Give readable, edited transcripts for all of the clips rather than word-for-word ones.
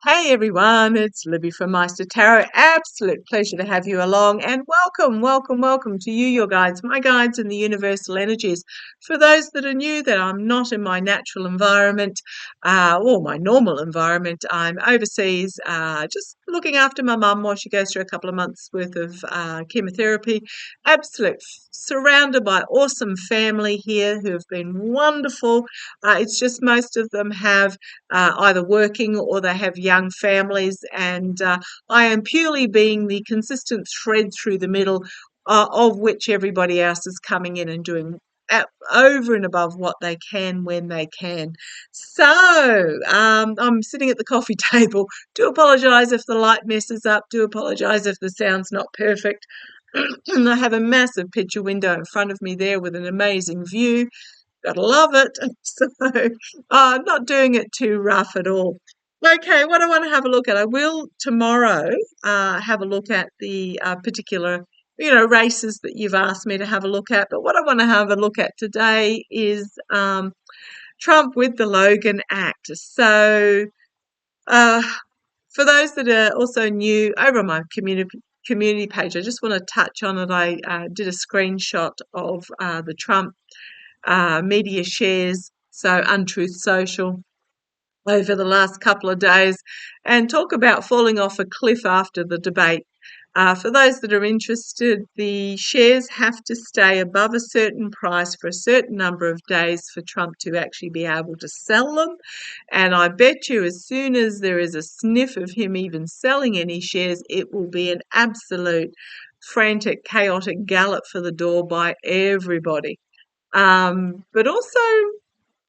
Hey everyone, it's Libby from Meister Tarot. Absolute pleasure to have you along, and welcome to you, your guides, my guides in the universal energies. For those that are new, that I'm not in my natural environment or my normal environment. I'm overseas, just looking after my mum while she goes through a couple of months worth of chemotherapy. Absolute surrounded by awesome family here who have been wonderful. It's just most of them have either working or they have young families, and I am purely being the consistent thread through the middle, of which everybody else is coming in and doing over and above what they can when they can. So I'm sitting at the coffee table. Do apologise if the light messes up. Do apologise if the sound's not perfect. I have a massive picture window in front of me there with an amazing view. Gotta love it. So not doing it too rough at all. Okay, what I want to have a look at, I will tomorrow have a look at the particular, races that you've asked me to have a look at. But what I want to have a look at today is Trump with the Logan Act. So uh, for those that are also new, over on my community page, I just want to touch on it. I did a screenshot of the Trump media shares, so Untruth Social, over the last couple of days, and talk about falling off a cliff after the debate. For those that are interested, the shares have to stay above a certain price for a certain number of days for Trump to actually be able to sell them. And I bet you as soon as there is a sniff of him even selling any shares, it will be an absolute frantic, chaotic gallop for the door by everybody. But also,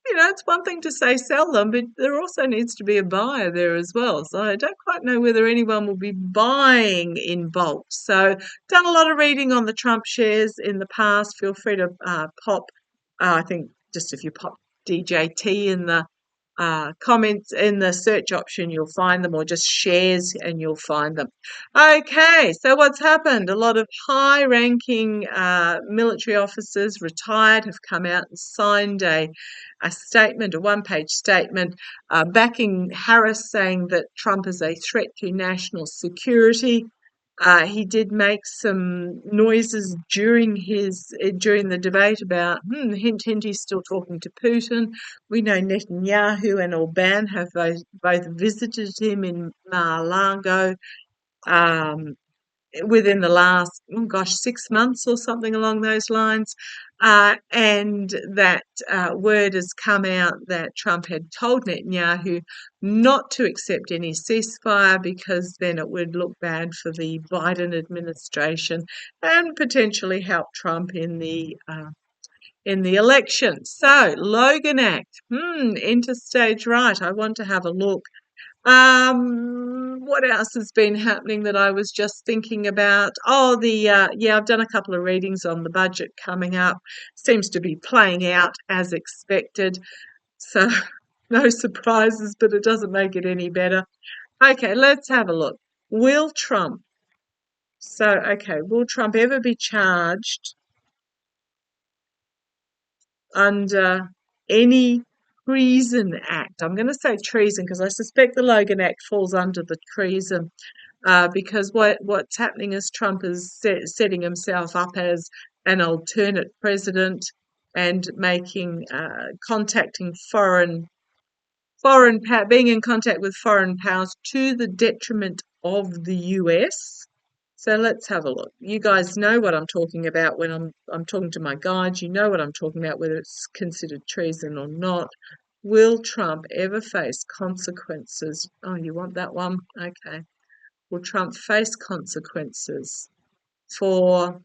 it's one thing to say sell them, but there also needs to be a buyer there as well. So I don't quite know whether anyone will be buying in bulk. So done a lot of reading on the Trump shares in the past. Feel free to pop, I think just if you pop DJT in the comments in the search option, you'll find them, or just shares and you'll find them. Okay, so what's happened? A lot of high-ranking military officers, retired, have come out and signed a statement, a one-page statement, backing Harris, saying that Trump is a threat to national security. He did make some noises during the debate about hint he's still talking to Putin. We know Netanyahu and Orban have both visited him in Mar-a-Lago within the last 6 months or something along those lines, and that word has come out that Trump had told Netanyahu not to accept any ceasefire because then it would look bad for the Biden administration and potentially help Trump in the election. So Logan Act, interstage right. I want to have a look. What else has been happening that I was just thinking about? Oh, I've done a couple of readings on the budget coming up. Seems to be playing out as expected. So no surprises, but it doesn't make it any better. Okay, let's have a look. Will Trump ever be charged under any treason act? I'm going to say treason because I suspect the Logan Act falls under the treason, because what's happening is Trump is setting himself up as an alternate president and contacting being in contact with foreign powers to the detriment of the US. So let's have a look. You guys know what I'm talking about when I'm talking to my guides. You know what I'm talking about, whether it's considered treason or not. Will Trump ever face consequences? Oh, you want that one? Okay. Will Trump face consequences for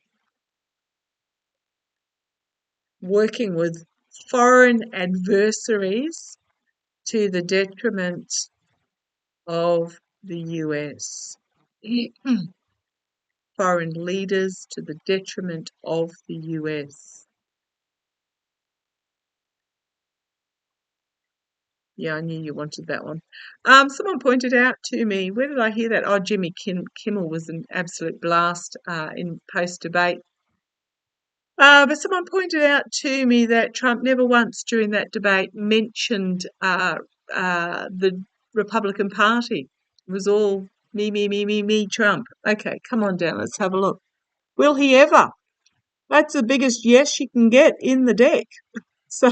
working with foreign adversaries to the detriment of the US? Foreign leaders to the detriment of the US. Yeah, I knew you wanted that one. Someone pointed out to me, where did I hear that? Oh, Jimmy Kimmel was an absolute blast in post-debate. But someone pointed out to me that Trump never once during that debate mentioned the Republican Party. It was all me, Trump. Okay, come on down. Let's have a look. Will he ever? That's the biggest yes you can get in the deck. So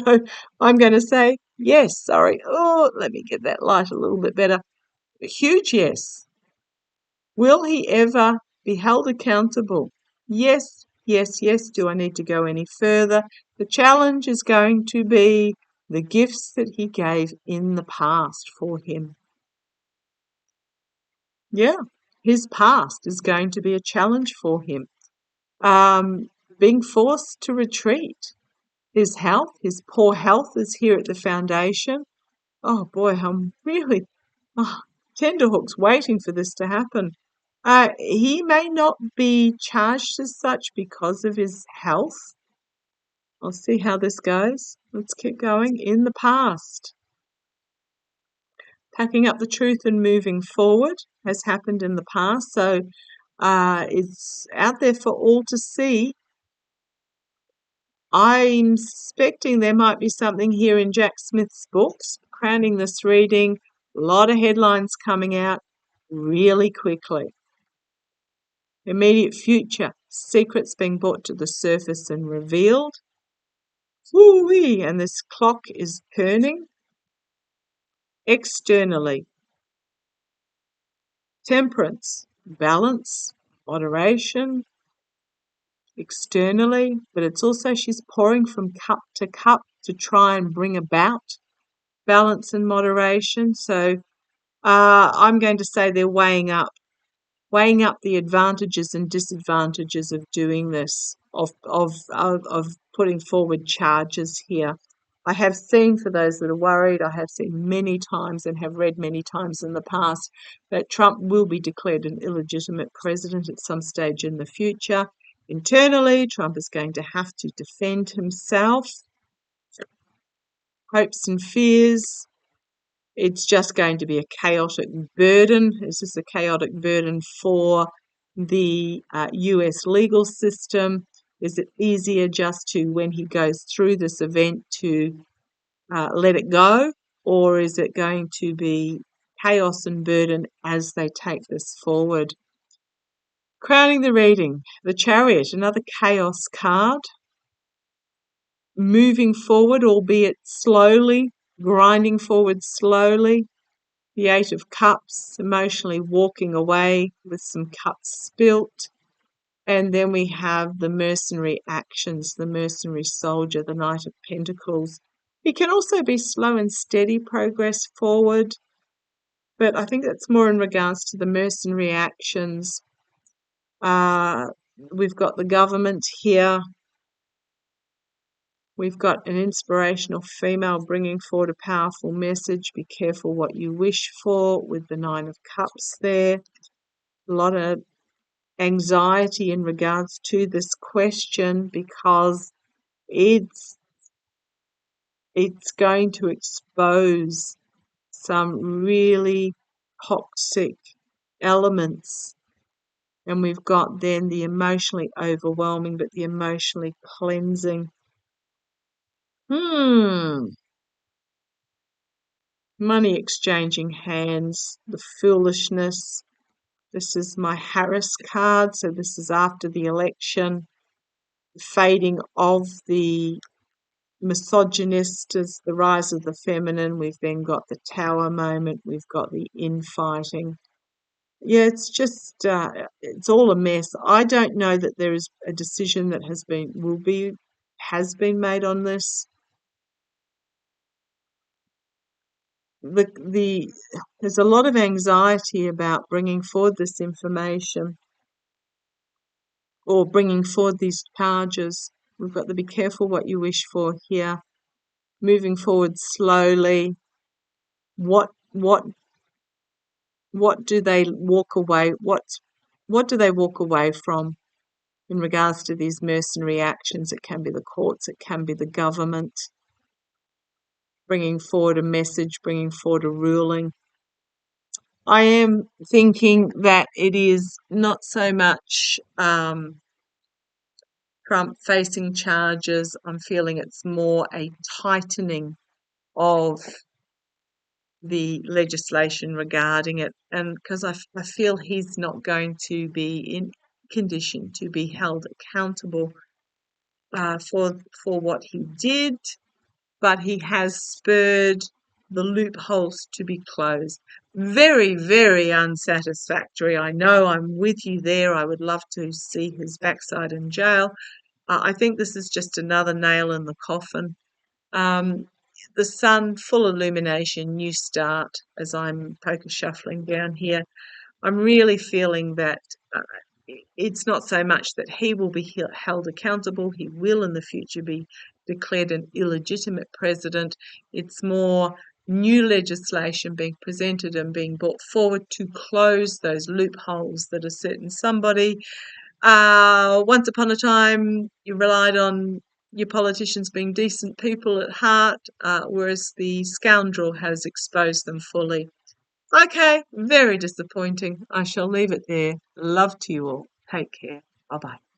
I'm going to say yes. Sorry. Oh, let me get that light a little bit better. A huge yes. Will he ever be held accountable? Yes, yes, yes. Do I need to go any further? The challenge is going to be the gifts that he gave in the past for him. Yeah, his past is going to be a challenge for him. Being forced to retreat. His health, his poor health is here at the foundation. Oh boy, I'm really tenterhooks waiting for this to happen. He may not be charged as such because of his health. I'll see how this goes. Let's keep going. In the past, packing up the truth and moving forward has happened in the past. So it's out there for all to see. I'm suspecting there might be something here in Jack Smith's books, crowning this reading. A lot of headlines coming out really quickly. Immediate future, secrets being brought to the surface and revealed. Woo-wee, and this clock is turning. Externally, temperance, balance, moderation. Externally, but it's also she's pouring from cup to try and bring about balance and moderation. So I'm going to say they're weighing up the advantages and disadvantages of doing this, of putting forward charges here. I have seen, for those that are worried, I have seen many times and have read many times in the past that Trump will be declared an illegitimate president at some stage in the future. Internally, Trump is going to have to defend himself. Hopes and fears. It's just going to be a chaotic burden. It's just a chaotic burden for the US legal system. Is it easier just to, when he goes through this event, to let it go? Or is it going to be chaos and burden as they take this forward? Crowning the reading, the Chariot, another chaos card. Moving forward, albeit slowly, grinding forward slowly. The Eight of Cups, emotionally walking away with some cups spilt. And then we have the mercenary actions, the mercenary soldier, the Knight of Pentacles. It can also be slow and steady progress forward, but I think that's more in regards to the mercenary actions. We've got the government here. We've got an inspirational female bringing forward a powerful message. Be careful what you wish for, with the Nine of Cups there. A lot of anxiety in regards to this question, because it's going to expose some really toxic elements. And we've got then the emotionally overwhelming, but the emotionally cleansing. Money exchanging hands, the foolishness. This is my Harris card, so this is after the election. The fading of the misogynist as the rise of the feminine. We've then got the Tower moment. We've got the infighting. Yeah, it's just, it's all a mess. I don't know that there is a decision that has been made on this. There's a lot of anxiety about bringing forward this information, or bringing forward these charges. We've got to be careful what you wish for here. Moving forward slowly. What do they walk away? What do they walk away from in regards to these mercenary actions? It can be the courts, it can be the government bringing forward a message, bringing forward a ruling. I am thinking that it is not so much Trump facing charges. I'm feeling it's more a tightening of the legislation regarding it, and because I feel he's not going to be in condition to be held accountable for what he did, but he has spurred the loopholes to be closed. Very, very unsatisfactory. I know, I'm with you there. I would love to see his backside in jail. I think this is just another nail in the coffin. Um, the sun, full illumination, new start, as I'm poker shuffling down here. I'm really feeling that it's not so much that he will be held accountable, he will in the future be declared an illegitimate president. It's more new legislation being presented and being brought forward to close those loopholes that a certain somebody, once upon a time, you relied on your politicians being decent people at heart, whereas the scoundrel has exposed them fully. Okay, very disappointing. I shall leave it there. Love to you all. Take care. Bye bye.